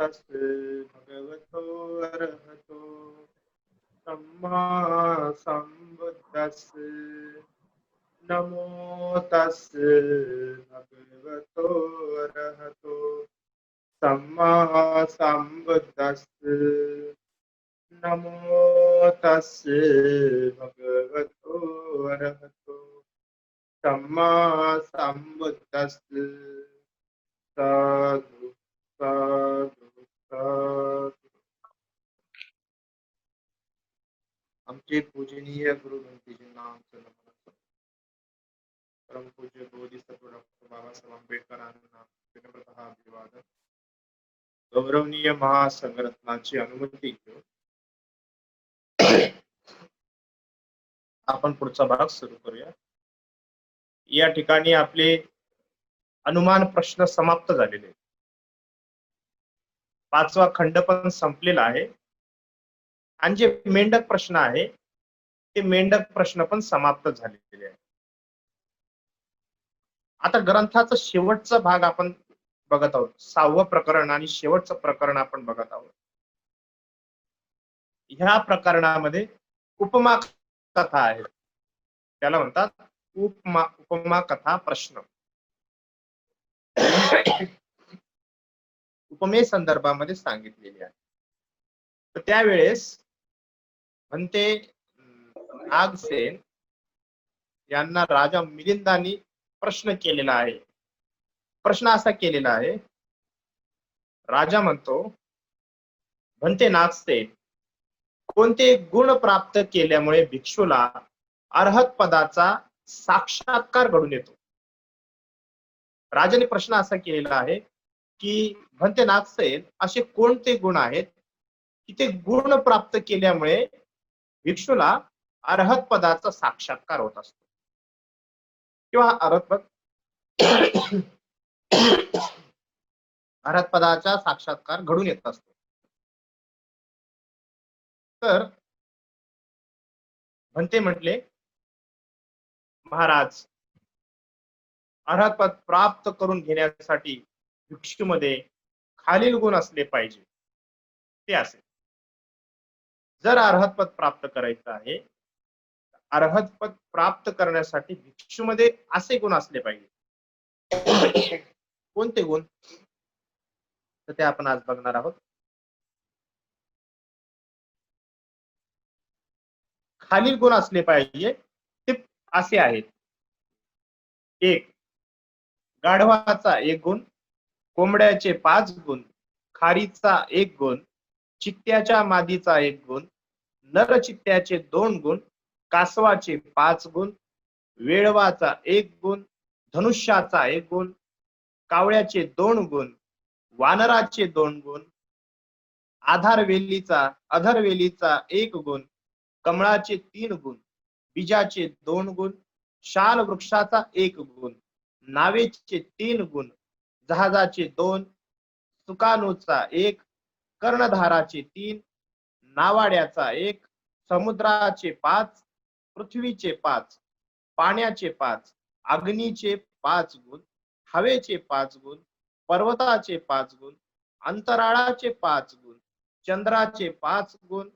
तस्से भगवतो अरहतो सम्मा संबुद्दस्से नमो तस्से भगवतो अरहतो सम्मा संबुद्दस्से नमो तस्से भगवतो अरहतो सम्मा संबुद्दस्से साधु साधु साधु। आमचे पूजनीय गुरु गणपतीजींना आमचं नमन. परम पूज्य बोधिसत्व डॉक्टर बाबासाहेब आंबेडकरांना विनम्रतः अभिवादन. गौरवनीय महासंघरत्नाची अनुमती घेऊन आपण पुढचा भाग सुरू करूया. या ठिकाणी आपले अनुमान प्रश्न समाप्त झालेले. 5वा खंड पण संपलेला आहे आणि जे मेंढक प्रश्न आहे ते मेंढक प्रश्न पण समाप्त झालेले आहे. आता ग्रंथाचा शेवटचा भाग आपण बघत आहोत. 6वं प्रकरण आणि शेवटचं प्रकरण आपण बघत आहोत. ह्या प्रकरणामध्ये उपमा कथा आहे. त्याला म्हणतात उपमा कथा प्रश्न. उपमे संदर्भामध्ये सांगितलेली आहे. तर त्यावेळेस म्हणते नागसेन यांना राजा मिलिंदांनी प्रश्न केलेला आहे. प्रश्न असा केलेला आहे. राजा म्हणतो, म्हणते नागसेन, कोणते गुण प्राप्त केल्यामुळे भिक्षूला अर्हत पदाचा साक्षात्कार घडून येतो? राजाने प्रश्न असा केलेला आहे की म्हणते नागसेन, असे कोणते गुण आहेत की ते गुण प्राप्त केल्यामुळे भिक्षूला अर्हत पदाचा साक्षात्कार होत असतो किंवा अर्हत पदाचा साक्षात्कार घडून येत असतो. तर म्हणते म्हटले, महाराज, अर्हत पद प्राप्त करून घेण्यासाठी भिक्षूमध्ये खालील गुण असले पाहिजे. ते असे, जर अर्हत पद प्राप्त करायचं आहे, अर्हत पद प्राप्त करण्यासाठी भिक्षूमध्ये असे गुण असले पाहिजे. कोणते गुण? तर ते आपण आज बघणार आहोत. खालील गुण असले पाहिजे ते असे आहेत. 1. गाढवाचा 1 गुण, कोंबड्याचे 5 गुण, खारीचा 1 गुण, चित्त्याच्या मादीचा 1 गुण, नरचित्त्याचे 2 गुण, कासवाचे 5 गुण, वेळवाचा 1 गुण, धनुष्याचा 1 गुण, कावळ्याचे 2 गुण, वानराचे 2 गुण, अधरवेलीचा 1 गुण, कमळाचे 3 गुण, बीजाचे 2 गुण, शाल वृक्षाचा 1 गुण, नावेचे 3 गुण, जहाजाचे 2, सुकाणूचा 1, कर्णधाराचे 3, नावाड्याचा 1, समुद्राचे 5, पृथ्वीचे 5, पाण्याचे 5, अग्नीचे 5 गुण, हवेचे 5 गुण, पर्वताचे 5 गुण, अंतराळाचे 5 गुण, चंद्राचे 5 गुण,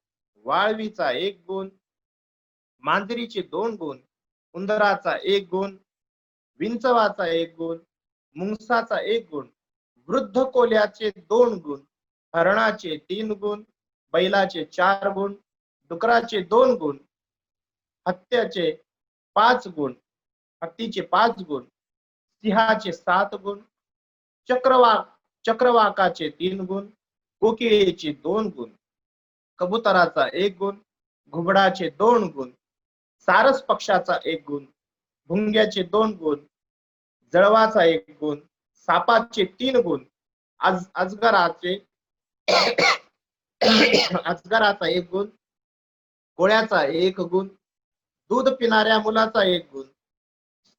वाळवीचा 1 गुण, मांजरीचे 2 गुण, उंदराचा 1 गुण, विंचवाचा 1 गुण, मुंगसाचा 1 गुण, वृद्ध कोल्याचे 2 गुण, हरणाचे 3 गुण, बैलाचे 4 गुण, डुकराचे 2 गुण, हत्तीचे 5 गुण, सिंहाचे 7 गुण, चक्रवाकाचे 3 गुण, कोकिळेचे 2 गुण, कबुतराचा 1 गुण, घुबडाचे 2 गुण, सारस पक्षाचा 1 गुण, भुंग्याचे 2 गुण, जळवाचा 1 गुण, सापाचे 3 गुण, अजगराचा 1 गुण, कोळ्याचा 1 गुण, दूध पिणाऱ्या मुलाचा 1 गुण,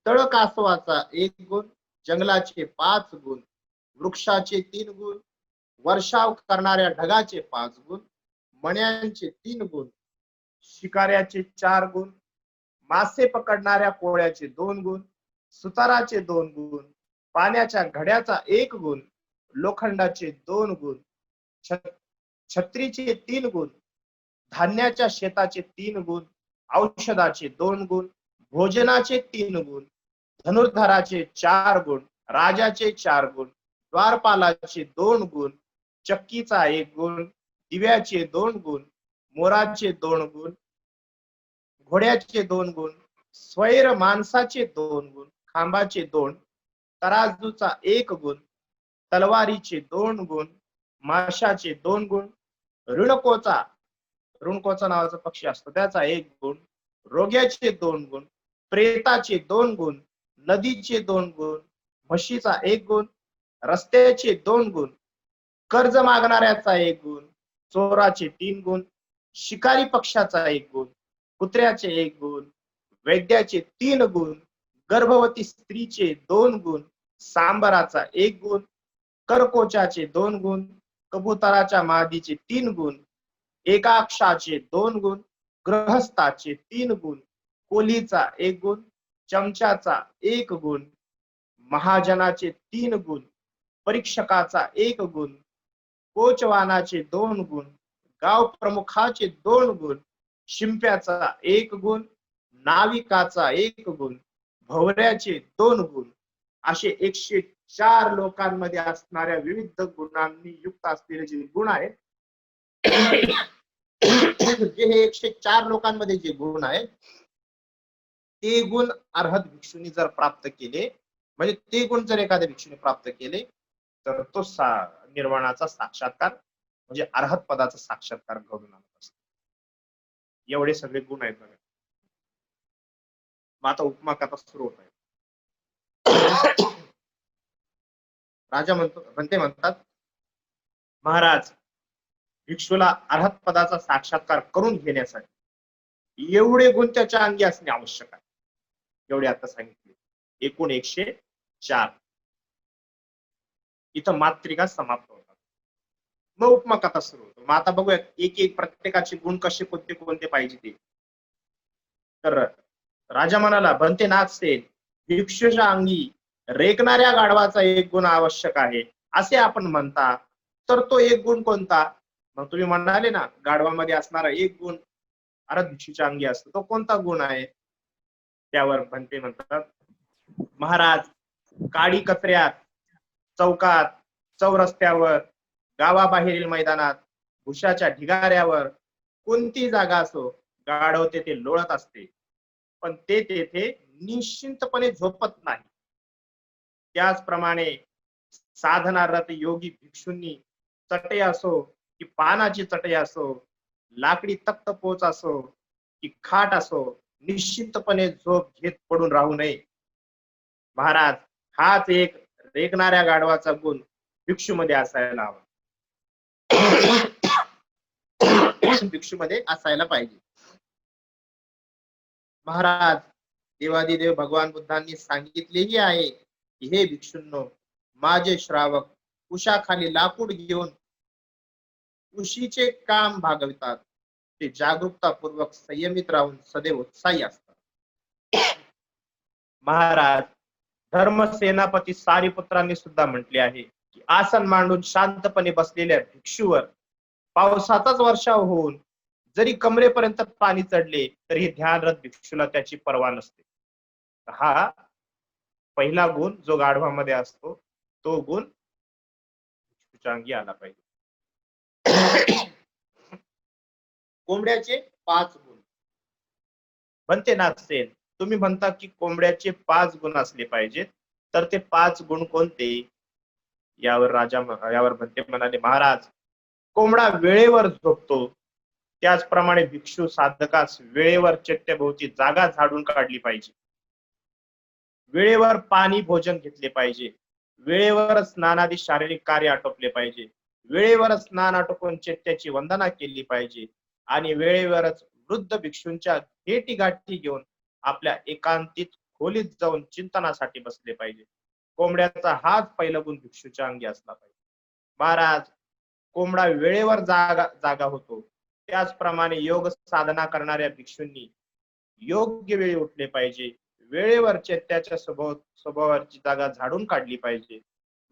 तळ कासवाचा 1 गुण, जंगलाचे 5 गुण, वृक्षाचे 3 गुण, वर्षाव करणाऱ्या ढगाचे 5 गुण, मण्यांचे 3 गुण, शिकाऱ्याचे 4 गुण, मासे पकडणाऱ्या कोळ्याचे 2 गुण, सुताराचे 2 गुण, पाण्याच्या घड्याचा 1 गुण, लोखंडाचे 2 गुण, छत्रीचे 3 गुण, धान्याच्या शेताचे 3 गुण, औषधाचे 2 गुण, भोजनाचे 3 गुण, धनुर्धराचे 4 गुण, राजाचे 4 गुण, द्वारपालाचे 2 गुण, चक्कीचा 1 गुण, दिव्याचे 2 गुण, मोराचे 2 गुण, घोड्याचे 2 गुण, स्वैर माणसाचे 2 गुण, खांबाचे 2, तराजूचा 1 गुण, तलवारीचे 2 गुण, माशाचे 2 गुण, ऋणकोचा नावाचा पक्षी असतो त्याचा 1 गुण, रोग्याचे 2 गुण, प्रेताचे 2 गुण, नदीचे 2 गुण, म्हशीचा 1 गुण, रस्त्याचे 2 गुण, कर्ज मागणाऱ्याचा 1 गुण, चोराचे 3 गुण, शिकारी पक्षाचा 1 गुण, कुत्र्याचे 1 गुण, वैद्याचे 3 गुण, गर्भवती स्त्रीचे 2 गुण, सांबराचा 1 गुण, करकोचाचे 2 गुण, कबुतराच्या मादीचे 3 गुण, एकाक्षाचे 2 गुण, गृहस्थाचे 3 गुण, कोलीचा 1 गुण, चमच्याचा 1 गुण, महाजनाचे 3 गुण, परीक्षकाचा 1 गुण, कोचवानाचे 2 गुण, गाव प्रमुखाचे 2 गुण, शिंप्याचा 1 गुण, नाविकाचा 1 गुण, भवऱ्याचे 2 गुण, असे 104 लोकांमध्ये असणाऱ्या विविध गुणांनी युक्त असलेले जे गुण आहेत जे हे 104 लोकांमध्ये जे गुण आहेत ते गुण अर्हत भिक्षूंनी जर प्राप्त केले, म्हणजे ते गुण जर एखाद्या भिक्षूने प्राप्त केले तर तो निर्वाणाचा साक्षात्कार म्हणजे अर्हत पदाचा साक्षात्कार घडून आणत असतो. एवढे सगळे गुण आहेत बघा. मग आता उपमा कथा सुरू होत आहे. राजा म्हणतात, महाराज, भिक्षूला अर्हत पदाचा साक्षात्कार करून घेण्यासाठी एवढे गुण त्याच्या अंगी असणे आवश्यक आहे. एवढे आता सांगितले, एकूण 104. इथं मात्रिका समाप्त होतात. मग उपमा कथा सुरू होतो. मग आता बघूया एक एक प्रत्येकाचे गुण कसे कोणते कोणते पाहिजे ते. तर राजा म्हणाला, बनते नाथ सेन, भिक्षूच्या अंगी रेकणाऱ्या गाढवाचा 1 गुण आवश्यक आहे असे आपण म्हणता, तर तो 1 गुण कोणता? मग तुम्ही म्हणाले ना, गाढवामध्ये असणारा 1 गुण अर्हत भिक्षूच्या अंगी असतो, तो कोणता गुण आहे? त्यावर बनते म्हणतात, महाराज, काडी कचऱ्यात, चौकात, चौरस्त्यावर, गावाबाहेरील मैदानात, भुशाच्या ढिगाऱ्यावर, कोणती जागा असो, गाढव तेथे लोळत असते, पण ते तेथे निश्चिंतपणे झोपत नाही. त्याचप्रमाणे साधनारत योगी भिक्षूंनी चटई असो की पानाची चटई असो, लाकडी तख्त पोच असो की खाट असो, निश्चिंतपणे झोप घेत पडून राहू नये. महाराज, हाच एक रेगणाऱ्या गाढवाचा गुण भिक्षूमध्ये असायला हवा. भिक्षूमध्ये असायला पाहिजे. महाराज, देवादिदेव भगवान बुद्धांनी सांगितलेही आहे की हे भिक्षूंनो, माझे श्रावक उशाखाली लाकूड घेऊन उशीचे काम भागवितात. ते जागरूकतापूर्वक संयमित राहून सदैव उत्साही असतात. महाराज, धर्म सेनापती सारीपुत्रांनी सुद्धा म्हटले आहे की आसन मांडून शांतपणे बसलेल्या भिक्षूवर पावसाचाच वर्षाव होऊन जरी कमरेपर्यंत पाणी चढले तरी ध्यानरत भिक्षूला त्याची पर्वा नसते. हा पहिला गुण जो गाढवामध्ये असतो, तो गुण भिक्षूच्या अंगी आला पाहिजे. कोंबड्याचे 5 गुण. बनते नाथ सेन, तुम्ही म्हणता की कोंबड्याचे 5 गुण असले पाहिजेत, तर ते 5 गुण कोणते? यावर बनते म्हणाले, महाराज, कोंबडा वेळेवर झोपतो, त्याचप्रमाणे भिक्षू साधकास वेळेवर चैत्यभोवती जागा झाडून काढली पाहिजे, वेळेवर पाणी भोजन घेतले पाहिजे, वेळेवर स्नानादी शारीरिक कार्य आटोपले पाहिजे, वेळेवर स्नान आटोपून चैत्याची वंदना केली पाहिजे आणि वेळेवरच वृद्ध भिक्षूंच्या भेटी गाठी घेऊन आपल्या एकांतित खोलीत जाऊन चिंतनासाठी बसले पाहिजे. कोंबड्याचा हाच पहिला गुण भिक्षूच्या अंगी असला पाहिजे. महाराज, कोंबडा वेळेवर जागा होतो, त्याचप्रमाणे योग साधना करणाऱ्या भिक्षूंनी योग्य वेळी उठले पाहिजे, वेळेवर चैत्याच्या स्वभावाची जागा झाडून काढली पाहिजे,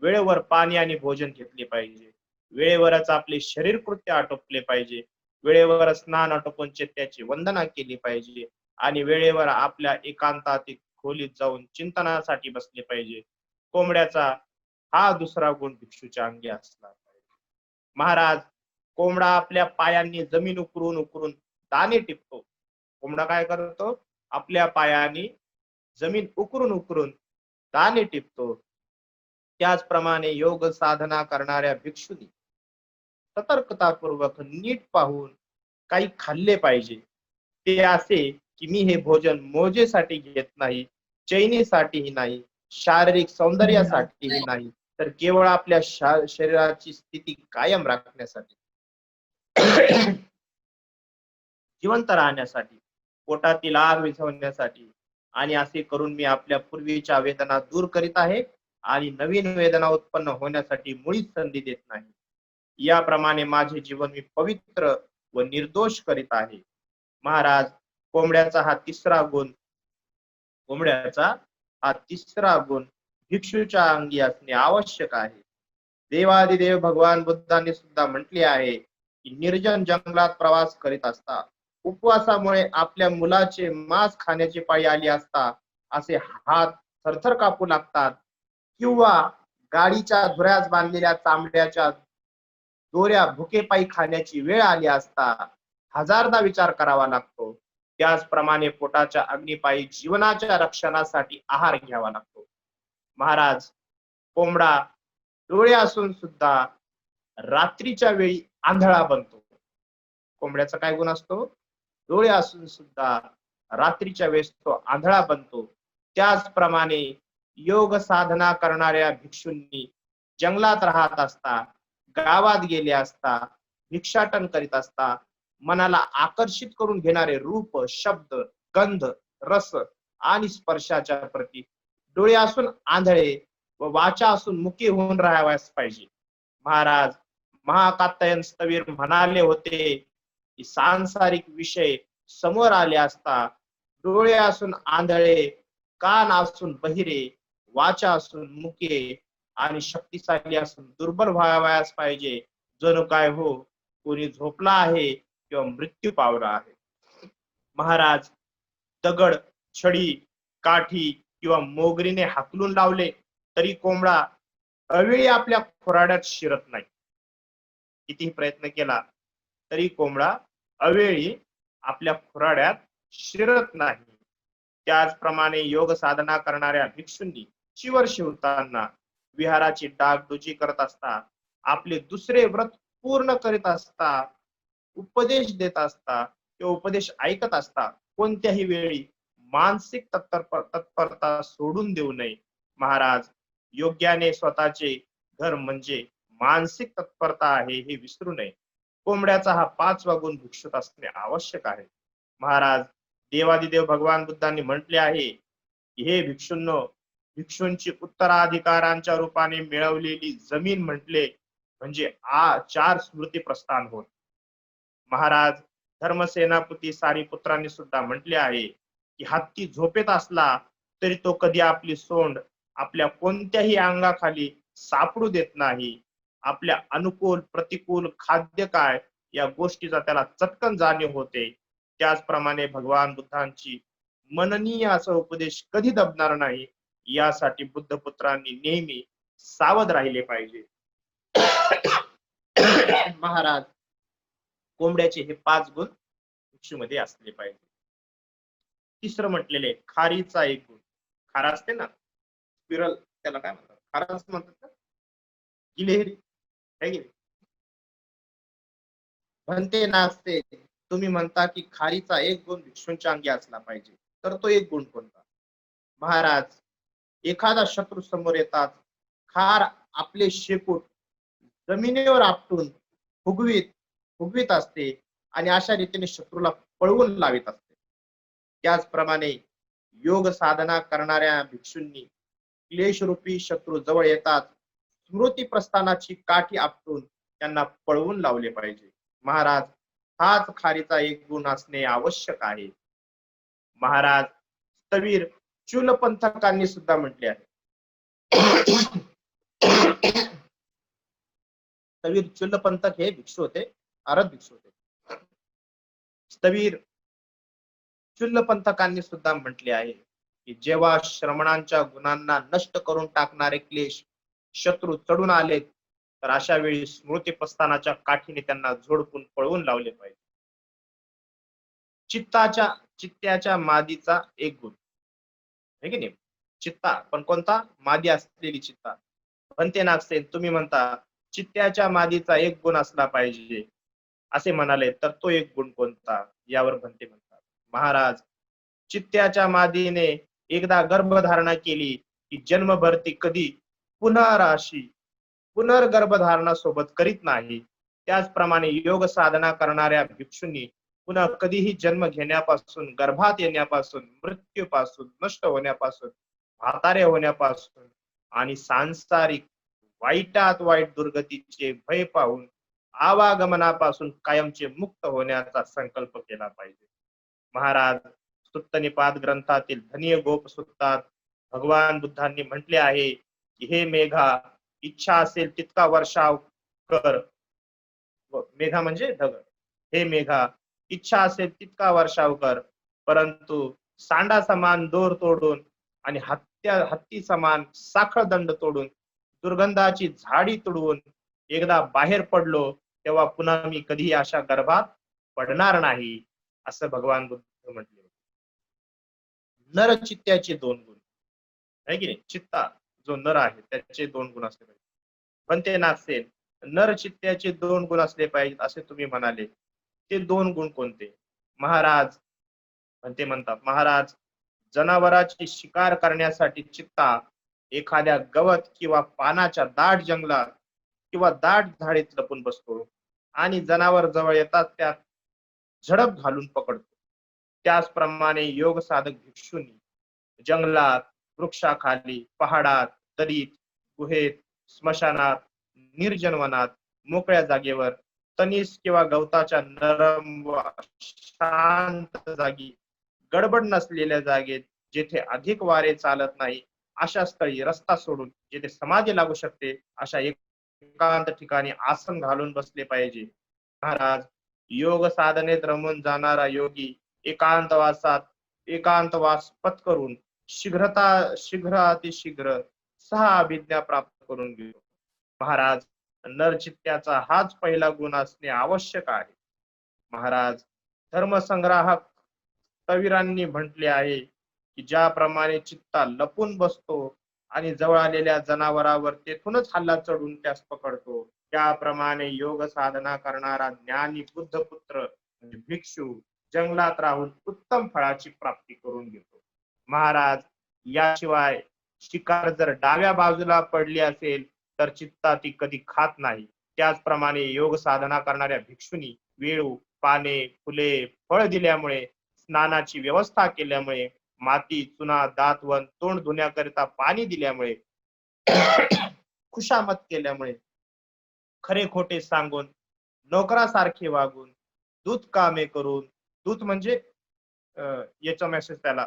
वेळेवर पाणी आणि भोजन घेतले पाहिजे, वेळेवरच आपले शरीर कृत्य आटोपले पाहिजे, वेळेवर स्नान आटोपून त्याची वंदना केली पाहिजे आणि वेळेवर आपल्या एकांतात खोलीत जाऊन चिंतनासाठी बसले पाहिजे. कोंबड्याचा हा दुसरा गुण भिक्षूच्या अंगी असला पाहिजे. महाराज, कोंबडा आपल्या पायांनी जमीन उकरून उकरून दाणे टिपतो. कोंबडा काय करतो? आपल्या पायांनी जमीन उकरून उकरून दाणे टिपतो. त्याचप्रमाणे योग साधना करणाऱ्या भिक्षूंनी सतर्कतापूर्वक नीट पाहून काही खाल्ले पाहिजे. ते असे की मी हे भोजन मोजेसाठी घेत नाही, चैनीसाठीही नाही, शारीरिक सौंदर्यासाठीही नाही, तर केवळ आपल्या शरीराची स्थिती कायम राखण्यासाठी, जिवंत राहण्यासाठी, पोटातील आग विझवण्यासाठी, आणि असे करून मी आपल्या पूर्वीच्या वेदना दूर करीत आहे आणि नवीन वेदना उत्पन्न होण्यासाठी मुळीच संधी देत नाही. याप्रमाणे माझे जीवन मी पवित्र व निर्दोष करीत आहे. महाराज, कोंबड्याचा हा तिसरा गुण कोंबड्याचा हा तिसरा गुण भिक्षूच्या अंगी असणे आवश्यक आहे. देवादिदेव भगवान बुद्धांनी सुद्धा म्हटले आहे की निर्जन जंगलात प्रवास करीत असता उपवासामुळे आपल्या मुलाचे मांस खाण्याची पाळी आली असता असे हात थरथर कापू लागतात, किंवा गाडीच्या धुऱ्यास बांधलेल्या चांबड्याच्या दोऱ्या भुकेपायी खाण्याची वेळ आली असता हजारदा विचार करावा लागतो. त्याचप्रमाणे पोटाच्या अग्निपायी जीवनाच्या रक्षणासाठी आहार घ्यावा लागतो. महाराज, कोंबडा डोळे असून सुद्धा रात्रीच्या वेळी आंधळा बनतो. कोंबड्याचा काय गुण असतो? डोळे असून सुद्धा रात्रीच्या वेळेस तो आंधळा बनतो. त्याचप्रमाणे योग साधना करणाऱ्या भिक्षूंनी जंगलात राहत असता, गावात गेले असता, भिक्षाटन करीत असता मनाला आकर्षित करून घेणारे रूप, शब्द, गंध, रस आणि स्पर्शाच्या प्रती डोळे असून आंधळे व वाचा असून मुकी होऊन राहावयास पाहिजे. महाराज, महाकात्यायन स्थवीर म्हणाले होते की सांसारिक विषय समोर आले असता डोळे असून आंधळे, कान असून बहिरे, वाचा असून मुके आणि शक्तिशाली असून दुर्बल व्हावयास पाहिजे. जणू काय हो कोणी झोपला आहे किंवा मृत्यू पावला आहे. महाराज, दगड, छडी, काठी किंवा मोगरीने हाकलून लावले तरी कोंबडा अवेळी आपल्या खुराड्यात शिरत नाही. कितीही प्रयत्न केला तरी कोंबडा अवेळी आपल्या खुराड्यात शिरत नाही. त्याचप्रमाणे योग साधना करणाऱ्या भिक्षूंनी चिवर शिवताना, विहाराची डागडुजी करत असता, आपले दुसरे व्रत पूर्ण करीत असता, उपदेश देत असता किंवा उपदेश ऐकत असता कोणत्याही वेळी मानसिक तत्परता सोडून देऊ नये. महाराज, योग्याने स्वतःचे घर म्हणजे मानसिक तत्परता आहे हे विसरू नये. कोंबड्याचा हा पाचवा गुण भिक्षुत असणे आवश्यक आहे. महाराज, देवादिदेव भगवान बुद्धांनी म्हटले आहे की हे भिक्षूंनो, भिक्षूंची उत्तराधिकारांच्या रूपाने मिळवलेली जमीन म्हटले म्हणजे चार स्मृती प्रस्थान होत. महाराज, धर्मसेनापती सारीपुत्रांनी सुद्धा म्हटले आहे की हत्ती झोपेत असला तरी तो कधी आपली सोंड आपल्या कोणत्याही अंगाखाली सापडू देत नाही. आपल्या अनुकूल प्रतिकूल खाद्य काय या गोष्टीचा त्याला चटकन जाणीव होते. त्याचप्रमाणे भगवान बुद्धांची मननीय असा उपदेश कधी दबणार नाही यासाठी बुद्धपुत्रांनी नेहमी सावध राहिले पाहिजे. महाराज, कोंबड्याचे हे 5 गुण भिक्षूमध्ये असले पाहिजे. तिसरं म्हटलेले खारीचा एक गुण. खारा असते ना, स्पिरल, त्याला काय म्हणतात? खाराच म्हणतात ना, गिलेहरी है की नाही? म्हणते नाचते, तुम्ही म्हणता की खारीचा एक गुण भिक्षूंच्या अंगी असला पाहिजे, तर तो एक गुण कोणता? महाराज, एखादा शत्रू समोर येतात खार आपले शेपूट जमिनीवर आपटून फुगवीत फुगवीत असते आणि अशा रीतीने शत्रूला पळवून लावित असते. त्याचप्रमाणे योग साधना करणाऱ्या भिक्षूंनी क्लेशरूपी शत्रू जवळ येतात स्मृती प्रस्थानाची काठी आपटून त्यांना पळवून लावले पाहिजे. महाराज, हाच खारीचा एक गुण असणे आवश्यक आहे. महाराज, स्थवीर चूलपंथकांनी सुद्धा म्हटले आहे स्थवीर चुल्लपंथक हे भिक्षू होते, आरत भिक्षू होते. स्थवीर चुल्लपंथकांनी सुद्धा म्हटले आहे की जेव्हा श्रमणांच्या गुणांना नष्ट करून टाकणारे क्लेश शत्रू चढून आले, तर अशा वेळी स्मृती प्रस्थानाच्या काठीने त्यांना झोडपून पळवून लावले पाहिजे. चित्ताच्या चित्त्याच्या मादीचा एक गुण आहे की नाही. चित्ता पण कोणता? मादी असलेली चित्ता. म्हणते नागसेन, तुम्ही म्हणता चित्त्याच्या मादीचा एक गुण असला पाहिजे असे म्हणाले, तर तो एक गुण कोणता? यावर भन्ते म्हणतात, महाराज, चित्त्याच्या मादीने एकदा गर्भधारणा केली की जन्मभर ती कधी पुनराशी पुनर्गर्भधारणा सोबत करीत नाही. त्याचप्रमाणे योग साधना करणाऱ्या भिक्षूंनी पुन्हा कधीही जन्म घेण्यापासून, गर्भात येण्यापासून, मृत्यूपासून, नष्ट होण्यापासून, म्हातारे होण्यापासून आणि सांसारिक वाईटात वाईट दुर्गतीचे भय पाहून आवागमनापासून कायमचे मुक्त होण्याचा संकल्प केला पाहिजे. महाराज, सुत्तनिपात ग्रंथातील धनिय गोप सुत्तात भगवान बुद्धांनी म्हटले आहे की हे मेघा, इच्छा असेल तितका वर्षाव कर. मेघा म्हणजे ढग. हे मेघा, इच्छा असेल तितका वर्षाव कर, परंतु सांडा समान दोर तोडून आणि हत्ती समान साखळ दंड तोडून दुर्गंधाची झाडी तुडवून एकदा बाहेर पडलो, तेव्हा पुन्हा मी कधीही अशा गर्भात पडणार नाही, असं भगवान बुद्ध म्हटले. नरचित्त्याचे दोन गुण आहे की नाही. चित्ता जो नर आहे त्याचे दोन गुण असले पाहिजे. पण ते नागसेन, नरचित्त्याचे दोन गुण असले पाहिजेत असे तुम्ही म्हणाले, ते दोन गुण कोणते? महाराज, ते म्हणतात, महाराज, जनावराची शिकार करण्यासाठी चित्ता एखाद्या गवत किंवा पानाच्या दाट जंगलात किंवा दाट झाडीत लपून बसतो आणि जनावर जवळ येतात त्यात झडप घालून पकडतो. त्याचप्रमाणे योग साधक भिक्षूंनी जंगलात, वृक्षाखाली, पहाडात, दरीत, गुहेत, स्मशानात, निर्जन वनात, मोकळ्या जागेवर, तणीस किंवा गवताच्या नरम व शांत जागी, गडबड नसलेल्या जागेत, जेथे अधिक वारे चालत नाही अशा स्थळी, रस्ता सोडून जेथे समाधी लागू शकते अशा एकांत ठिकाणी आसन घालून बसले पाहिजे. महाराज, योग साधनेत रमून जाणारा योगी एकांतवासात एकांतवास पत्करून शीघ्र अतिशीघ्र 6 अभिज्ञा प्राप्त करून घेतो. महाराज, नरचित्त्याचा हाच पहिला गुण असणे आवश्यक आहे. महाराज, धर्मसंग्राहक कवीरांनी म्हटले आहे की ज्याप्रमाणे चित्ता लपून बसतो आणि जवळ आलेल्या जनावरावर तेथूनच हल्ला चढून त्यास पकडतो, त्याप्रमाणे योग साधना करणारा ज्ञानी बुद्ध पुत्र म्हणजे भिक्षू जंगलात राहून उत्तम फळाची प्राप्ती करून घेतो. महाराज, याशिवाय शिकार जर डाव्या बाजूला पडली असेल तर चित्ता ती कधी खात नाही. त्याचप्रमाणे योग साधना करणाऱ्या भिक्षूंनी वेळू, पाने, फुले, फळ दिल्यामुळे, स्नानाची व्यवस्था केल्यामुळे, माती, चुना, दातवन, तोंड धुण्याकरिता पाणी दिल्यामुळे, खुशामत केल्यामुळे, खरे खोटे सांगून, नोकरासारखे वागून, दूत कामे करून, दूत म्हणजे याचा मेसेज त्याला,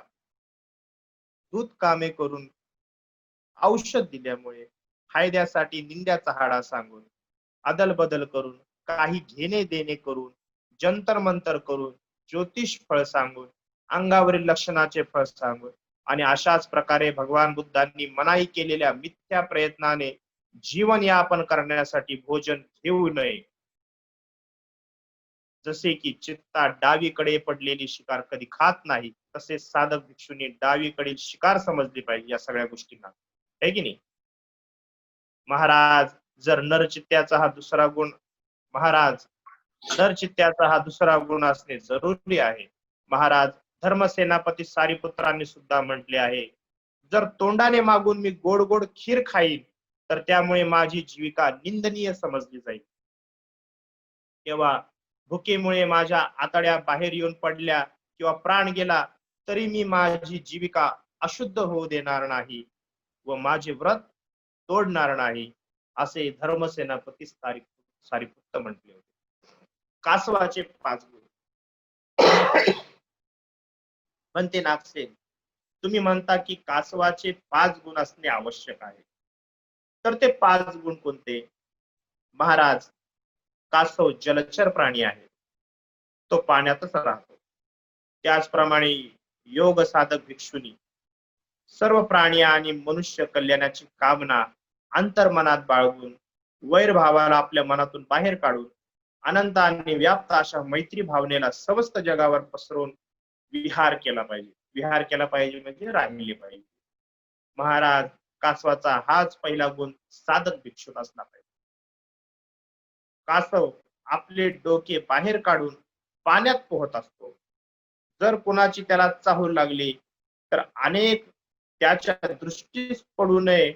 दूत कामे करून, औषध दिल्यामुळे, फायद्यासाठी निंद्याचा हाडा सांगून, अदल बदल करून, काही घेणे देणे करून, जंतर मंतर करून, ज्योतिष फळ सांगून, अंगावरील लक्षणाचे फळ सांगून आणि अशाच प्रकारे भगवान बुद्धांनी मनाई केलेल्या मिथ्या प्रयत्नाने जीवन यापन करण्यासाठी भोजन घेऊ नये. जसे की चित्ता डावीकडे पडलेली शिकार कधी खात नाही, तसेच साधक भिक्षूंनी डावीकडील शिकार समजली पाहिजे या सगळ्या गोष्टींना, आहे की नाही. महाराज, जर नरचित्त्याचा हा दुसरा गुण महाराज नरचित्त्याचा हा दुसरा गुण असणे जरुरी आहे. महाराज, धर्मसेनापती सारिपुत्रांनी सुद्धा म्हटले आहे, जर तोंडाने मागून मी गोड गोड खीर खाईन तर त्यामुळे माझी जीविका निंदनीय समजली जाईल. तेव्हा भुकेमुळे माझ्या आतड्या बाहेर येऊन पडल्या किंवा प्राण गेला तरी मी माझी जीविका अशुद्ध होऊ देणार नाही व माझे व्रत तोडणार नाही, असे धर्मसेनापती सारिपुत्त म्हटले होते. कासवाचे 5 गुण. म्हणते नागसेन, तुम्ही म्हणता की कासवाचे 5 गुण असणे आवश्यक आहे, तर ते 5 गुण कोणते? महाराज, कासव जलचर प्राणी आहे, तो पाण्यातच राहतो. त्याचप्रमाणे योग साधक भिक्षुनी सर्व प्राणी आणि मनुष्य कल्याणाची कामना अंतर्मनात बाळगून वैरभावाला आपल्या मनातून बाहेर काढून अनंत आणि व्याप्त अशा मैत्री भावनेला समस्त जगावर पसरवून विहार केला पाहिजे. विहार केला पाहिजे म्हणजे राहिले पाहिजे. महाराज, कासवाचा हाच पहिला गुण साधक भिक्षुक असला पाहिजे. कासव आपले डोके बाहेर काढून पाण्यात पोहत असतो. जर कुणाची त्याला चाहूल लागली तर अनेक त्याच्या दृष्टीस पडू नये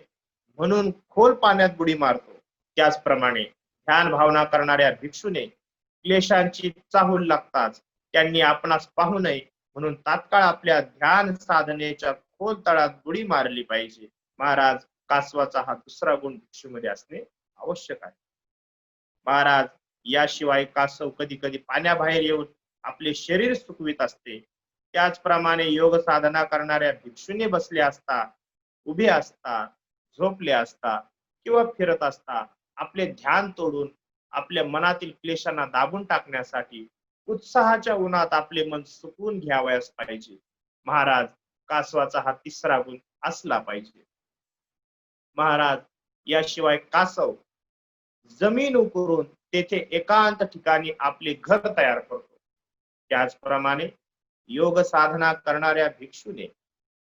म्हणून खोल पाण्यात बुडी मारतो. त्याचप्रमाणे ध्यान भावना करणाऱ्या भिक्षूने क्लेशांची चाहूल लागताच त्यांनी आपणास पाहू नये म्हणून तात्काळ आपल्या ध्यान साधनेच्या खोल तळात बुडी मारली पाहिजे. महाराज, कासवाचा हा दुसरा गुण भिक्षूमध्ये असणे आवश्यक आहे. महाराज, याशिवाय कासव कधी कधी पाण्याबाहेर येऊन आपले शरीर सुकवित असते. त्याचप्रमाणे योग साधना करणाऱ्या भिक्षूने बसले असता, उभे असता, झोपले असता किंवा फिरत असता आपले ध्यान तोडून आपल्या मनातील क्लेशांना दाबून टाकण्यासाठी उत्साहाच्या उन्हात आपले मन सुकवून घ्यावयास पाहिजे. महाराज, कासवाचा हा तिसरा गुण असला पाहिजे. महाराज, याशिवाय कासव जमीन उकरून तेथे एकांत ठिकाणी आपले घर तयार करतो. त्याचप्रमाणे योग साधना करणाऱ्या भिक्षूने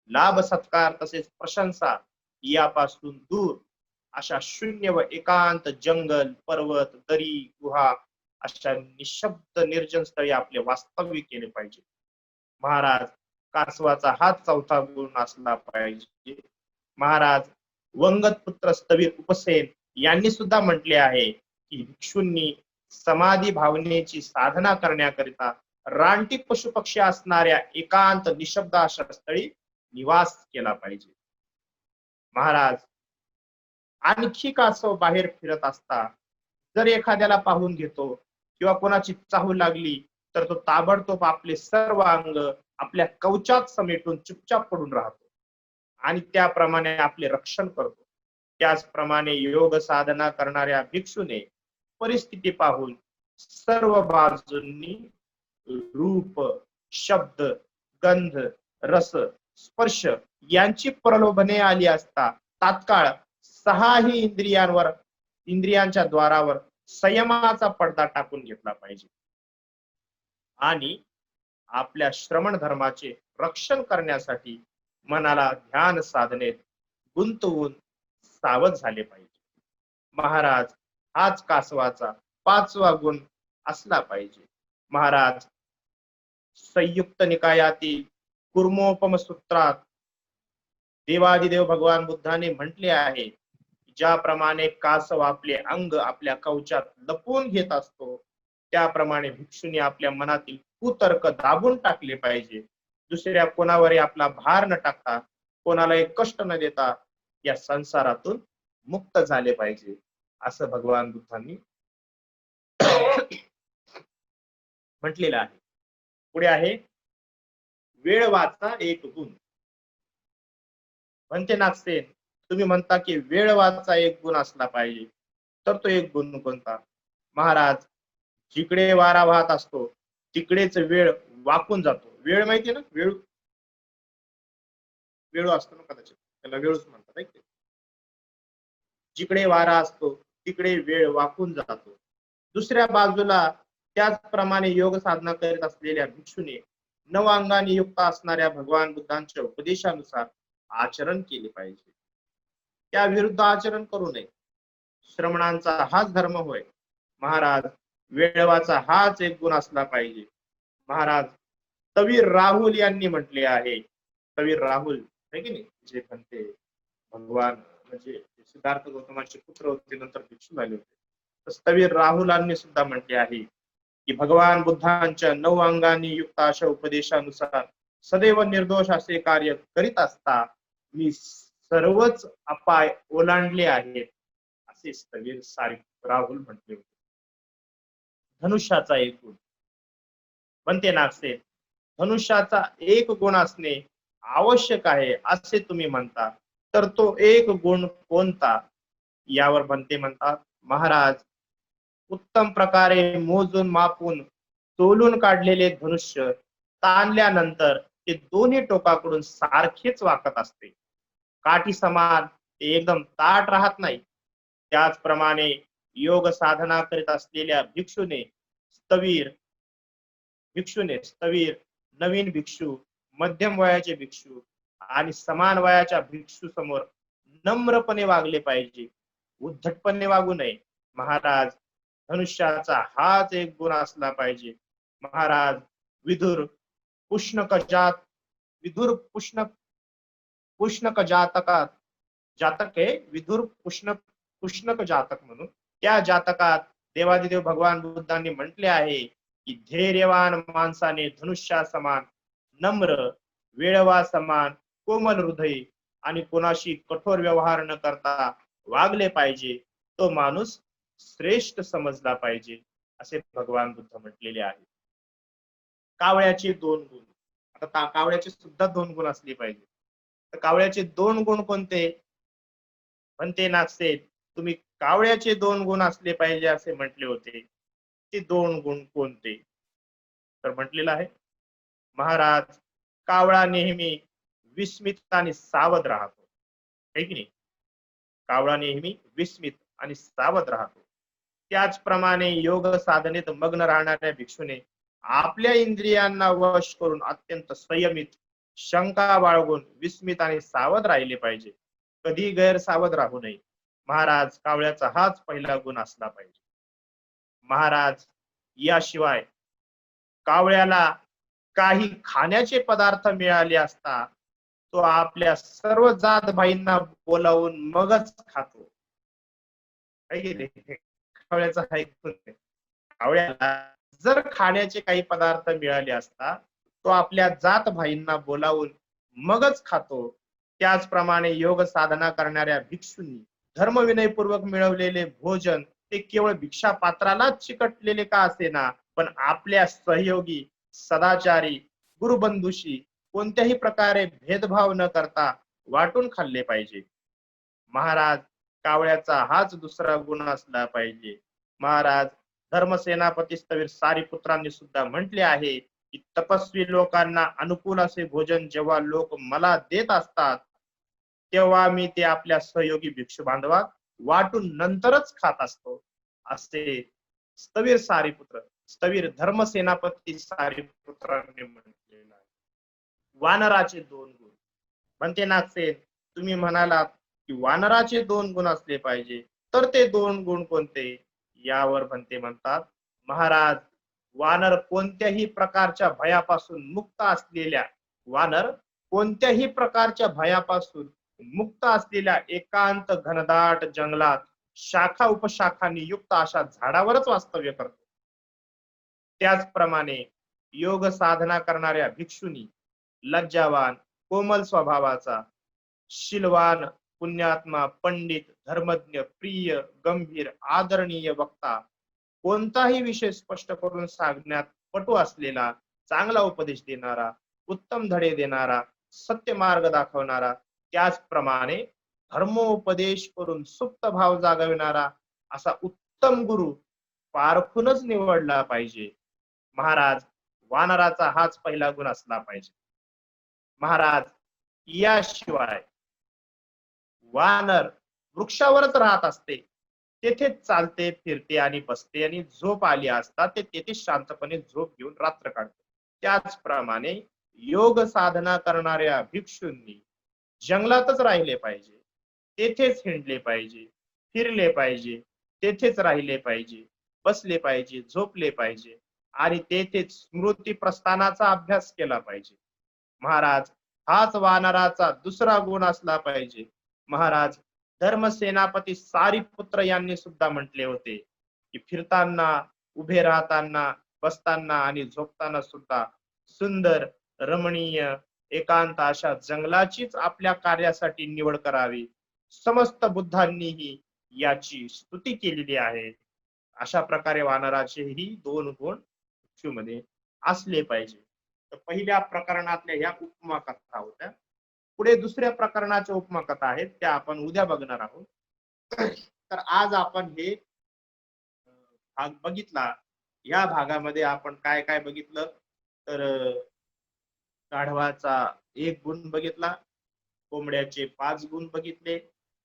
लाभ सत्कार तसेच प्रशंसा यापासून दूर अशा शून्य व एकांत जंगल, पर्वत, दरी, गुहा अशा निशब्द निर्जन स्थळी आपले वास्तव्य केले पाहिजे. महाराज, कासवाचा हा चौथा गुण असला पाहिजे. महाराज, वंगत पुत्र स्थवीर उपसेन यांनी सुद्धा म्हटले आहे की भिक्षूंनी समाधी भावनेची साधना करण्याकरिता रानटी पशुपक्षी असणाऱ्या एकांत निशब्द अशा स्थळी निवास केला पाहिजे. महाराज, आणखी कासव बाहेर फिरत असता जर एखाद्याला पाहून घेतो किंवा कोणाची चाहूल लागली तर तो ताबडतोब आपले सर्व अंग आपल्या कवचात समेटून चुपचाप पडून राहतो आणि त्याप्रमाणे आपले रक्षण करतो. त्याचप्रमाणे योग साधना करणाऱ्या भिक्षूने परिस्थिती पाहून सर्व बाजूंनी रूप, शब्द, गंध, रस, स्पर्श यांची प्रलोभने आली असता तात्काळ सहाही इंद्रियांच्या द्वारावर संयमाचा पडदा टाकून घेतला पाहिजे आणि आपल्या श्रमण धर्माचे रक्षण करण्यासाठी मनाला ध्यान साधनेत गुंतवून सावध झाले पाहिजे. महाराज, हाच कासवाचा पाचवा गुण असला पाहिजे. महाराज, संयुक्त निकायातील कुर्मोपम सूत्रात देवादिदेव भगवान बुद्धाने म्हटले आहे, ज्याप्रमाणे कासव आपले अंग आपल्या कवचात लपवून घेत असतो त्याप्रमाणे भिक्षूने आपल्या मनातील कुतर्क दाबून टाकले पाहिजे. दुसऱ्या कोणावरही आपला भार न टाकता, कोणालाही कष्ट न देता या संसारातून मुक्त झाले पाहिजे असं भगवान बुद्धांनी म्हटलेलं आहे. पुढे आहे वेळ वाचा एक गुण. म्हणते नागसेन, तुम्ही म्हणता की वेळ वाचा एक गुण असला पाहिजे, तर तो एक गुण कोणता? महाराज, जिकडे वारा वाहत असतो तिकडेच वेळ वाकून जातो. वेळ माहिती ना, वेळ वेळ असतो ना, कदाचित त्याला वेळच म्हणतात. जिकडे वारा असतो तिकडे वेळ वाकून जातो. दुसऱ्या बाजूला त्याचप्रमाणे योग साधना करीत असलेल्या भिक्षूने नव अंगाने युक्त असणाऱ्या भगवान बुद्धांच्या उपदेशानुसार आचरण केले पाहिजे. त्या विरुद्ध आचरण करू नये. श्रमणांचा हाच धर्म होय. महाराज, वेळवाचा हाच एक गुण असला पाहिजे. महाराज, कबीर राहुल यांनी म्हटले आहे, कबीर राहुल आहे की नाही, जे म्हणते भगवान म्हणजे सिद्धार्थ गौतमाचे पुत्र होते, नंतर भिक्षू झाले होते. कबीर राहुलांनी सुद्धा म्हटले आहे की भगवान बुद्धांच्या 9 अंगांनी युक्त अशा उपदेशानुसार सदैव निर्दोष असे कार्य करीत असता मी सर्वच अपाय ओलांडले आहेत असे कबीर राहुल म्हटले होते. धनुष्याचा एक गुण. म्हणते नागसेन, धनुष्याचा एक गुण असणे आवश्यक आहे असे तुम्ही म्हणता, तर तो एक गुण कोणता? यावर बनते म्हणतात, महाराज, उत्तम प्रकारे मोजून मापून तोलून काढलेले धनुष्य ताणल्यानंतर ते दोन्ही टोकाकडून सारखेच वाकत असते. काठी समान ते एकदम ताठ राहत नाही. त्याचप्रमाणे योग साधना करीत असलेल्या भिक्षूने स्थवीर, नवीन भिक्षू, मध्यम वयाचे भिक्षू आणि समान वयाच्या भिक्षू समोर नम्रपणे वागले पाहिजे, उद्धटपणे वागू नये. महाराज, धनुष्याचा हाच एक गुण असला पाहिजे. महाराज, विदुर पुष्णक जात विदुर पुष्णक जातक आहे, विदुर पुष्णक जातक म्हणून. त्या जातकात देवादिदेव भगवान बुद्धांनी म्हटले आहे की धैर्यवान माणसाने धनुष्या समान नम्र, वेळवा समान कोमल हृदय आणि कोणाशी कठोर व्यवहार न करता वागले पाहिजे. तो माणूस श्रेष्ठ समजला पाहिजे, असे भगवान बुद्ध म्हटलेले आहे. कावळ्याचे 2 गुण. आता कावळ्याचे सुद्धा 2 गुण असले पाहिजे. तर कावळ्याचे 2 गुण कोणते? म्हणते नागसेन, तुम्ही कावळ्याचे 2 गुण असले पाहिजे असे म्हटले होते. ते 2 गुण कोणते? तर म्हटलेलं आहे, महाराज, कावळा नेहमी विस्मित आणि सावध राहतो. है की नाही? कावळा नेहमी विस्मित आणि सावध राहतो. त्याचप्रमाणे योग साधनेत मग्न राहणाऱ्या भिक्षूने आपल्या इंद्रियांना वश करून अत्यंत संयमित, शंका बाळगून विस्मित आणि सावध राहिले पाहिजे. कधी गैरसावध राहू नये. महाराज, कावळ्याचा हाच पहिला गुण असला पाहिजे. महाराज, याशिवाय कावळ्याला काही खाण्याचे पदार्थ मिळाले असता तो आपल्या सर्व जात भाईंना बोलावून मगच खातो. कावळ्याचा हा एक गुण आहे. कावळ्याला जर खाण्याचे काही पदार्थ मिळाले असता तो आपल्या जात भाईंना बोलावून मगच खातो. त्याचप्रमाणे योग साधना करणाऱ्या भिक्षूंनी धर्मविनयपूर्वक मिळवलेले भोजन ते केवळ भिक्षा पात्रालाच चिकटलेले का असेना, पण आपल्या सहयोगी, सदाचारी, गुरुबंधूशी कोणत्याही प्रकारे भेदभाव न करता वाटून खाल्ले पाहिजे. महाराज, कावळ्याचा हाच दुसरा गुण असला पाहिजे. महाराज, धर्मसेनापती स्थवीर सारीपुत्रांनी सुद्धा म्हटले आहे की तपस्वी लोकांना अनुकूल असे भोजन जेव्हा लोक मला देत असतात तेव्हा मी ते आपल्या सहयोगी भिक्षू बांधवात वाटून नंतरच खात असतो, असे स्थवीर धर्मसेनापती सारीपुत्रांनी म्हटलेलं आहे. वानराचे 2 गुण. म्हणते नागसेन, तुम्ही म्हणालात की वानराचे 2 गुण असले पाहिजे, तर ते 2 गुण कोणते? यावर म्हणतात, महाराज, वानर कोणत्याही प्रकारच्या भयापासून मुक्त असलेल्या एकांत घनदाट जंगलात शाखा उपशाखांनी युक्त अशा झाडावरच वास्तव्य करतो. त्याचप्रमाणे योग साधना करणाऱ्या भिक्षुनी लज्जावान, कोमल स्वभावाचा, शीलवान, पुण्यात्मा, पंडित, धर्मज्ञ, प्रिय, गंभीर, आदरणीय वक्ता, कोणताही विषय स्पष्ट करून सांगण्यात पटू असलेला, चांगला उपदेश देणारा, उत्तम धडे देणारा, सत्य मार्ग दाखवणारा, त्याचप्रमाणे धर्मोपदेश करून सुप्त भाव जागविणारा असा उत्तम गुरु पारखूनच निवडला पाहिजे. महाराज, वानराचा हाच पहिला गुण असला पाहिजे. महाराज, याशिवाय वानर वृक्षावरच राहत असते. तेथेच चालते, फिरते आणि बसते आणि झोप आली असता ते तेथे शांतपणे झोप घेऊन रात्र काढते. त्याचप्रमाणे योग साधना करणाऱ्या भिक्षूंनी जंगलातच राहिले पाहिजे, तेथेच हिंडले पाहिजे, फिरले पाहिजे, तेथेच राहिले पाहिजे, बसले पाहिजे, झोपले पाहिजे आणि तेथेच स्मृती प्रस्थानाचा अभ्यास केला पाहिजे. महाराज, हाच वानराचा दुसरा गुण असला पाहिजे. महाराज, धर्मसेनापती सारीपुत्र यांनी सुद्धा म्हटले होते की फिरताना, उभे राहताना, बसताना आणि झोपताना सुद्धा सुंदर, रमणीय, एकांत अशा जंगलाचीच आपल्या कार्यासाठी निवड करावी. समस्त बुद्धांनीही याची स्तुती केलेली आहे. अशा प्रकारे वानराचेही 2 गुण भिक्षूमध्ये असले पाहिजे. तर पहिल्या प्रकरणातल्या ह्या उपमा कथा होत्या. पुढे दुसऱ्या प्रकरणाच्या उपमा कथा आहेत, त्या आपण उद्या बघणार आहोत. तर आज आपण हे भाग बघितला, या भागामध्ये आपण काय काय बघितलं तर गाढवाचा 1 गुण बघितला, कोंबड्याचे 5 गुण बघितले,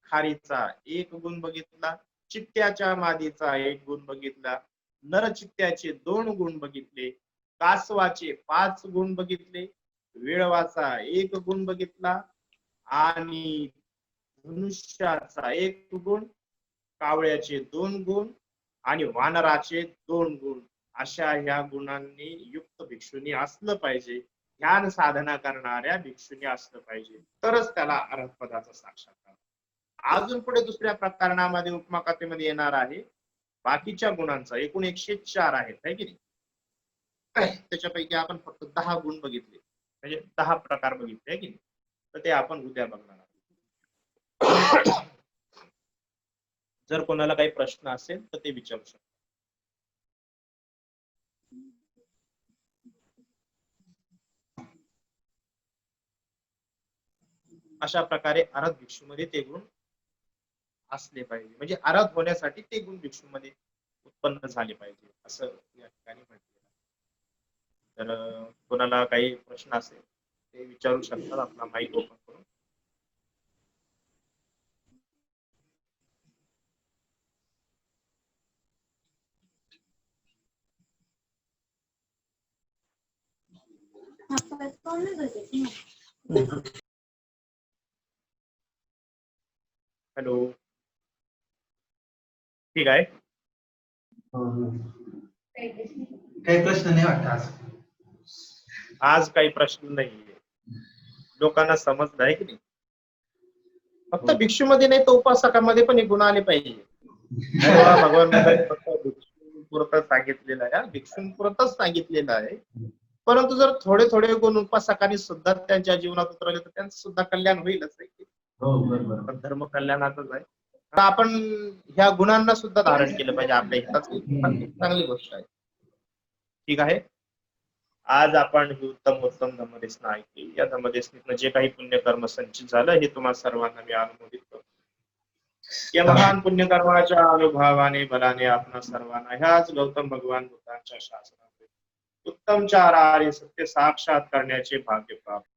खारीचा 1 गुण बघितला, चित्त्याच्या मादीचा 1 गुण बघितला, नरचित्त्याचे 2 गुण बघितले, कासवाचे 5 गुण बघितले, वेळवाचा 1 गुण बघितला आणि धनुष्याचा 1 गुण, कावळ्याचे 2 गुण आणि वानराचे 2 गुण, अशा ह्या गुणांनी युक्त भिक्षुनी असलं पाहिजे. ध्यान साधना करणाऱ्या भिक्षुनी असलं पाहिजे, तरच त्याला अरहतपदाचा साक्षात्कार. अजून पुढे दुसऱ्या प्रकरणामध्ये उपमा कथेमध्ये येणार आहे बाकीच्या गुणांचा एकूण 104 आहेत, है की नाही. त्याच्यापैकी आपण फक्त 10 गुण बघितले, म्हणजे 10 प्रकार बघितले, है की नाही. तर ते आपण उद्या बघणार आहोत. जर कोणाला काही प्रश्न असेल तर ते विचारू शकतो. अशा प्रकारे अरहत भिक्षूमध्ये ते गुण असले पाहिजे, म्हणजे अरहत होण्यासाठी ते गुण भिक्षूमध्ये उत्पन्न झाले पाहिजे, असं या ठिकाणी म्हटलेलं आहे. तर कोणाला काही प्रश्न असेल ते विचारू शकतात, आपला माईक ओपन करून. हॅलो, ठीक आहे. काही प्रश्न नाही वाटत आज. आज काही प्रश्न नाहीये, लोकांना समजलं आहे की नाही. फक्त भिक्षूमध्ये नाही तर उपासकामध्ये पण हे गुण आले पाहिजे. भगवान फक्त भिक्षूपुरतं सांगितलेलं आहे, भिक्षूंपुरतच सांगितलेलं आहे. परंतु जर थोडे थोडे गुण उपासकांनी सुद्धा त्यांच्या जीवनात उतरवले तर त्यांचं सुद्धा कल्याण होईलच आहे. पण धर्म कल्याणातच आहे. तर आपण ह्या गुणांना सुद्धा धारण केलं पाहिजे आपल्या हिताची चांगली गोष्ट आहे. ठीक आहे. आज आपण ही उत्तम धम्मदेशना ऐकली. या धम्मदेशनीतनं जे काही पुण्यकर्म संचित झालं हे तुम्हा सर्वांना मी अनुमोदित करतो. या महान पुण्यकर्माच्या अनुभवाने बलाने आपण सर्वांना ह्याच गौतम भगवान बुद्धांच्या शासनात उत्तम चार आर्य सत्य साक्षात करण्याचे भाग्य प्राप्त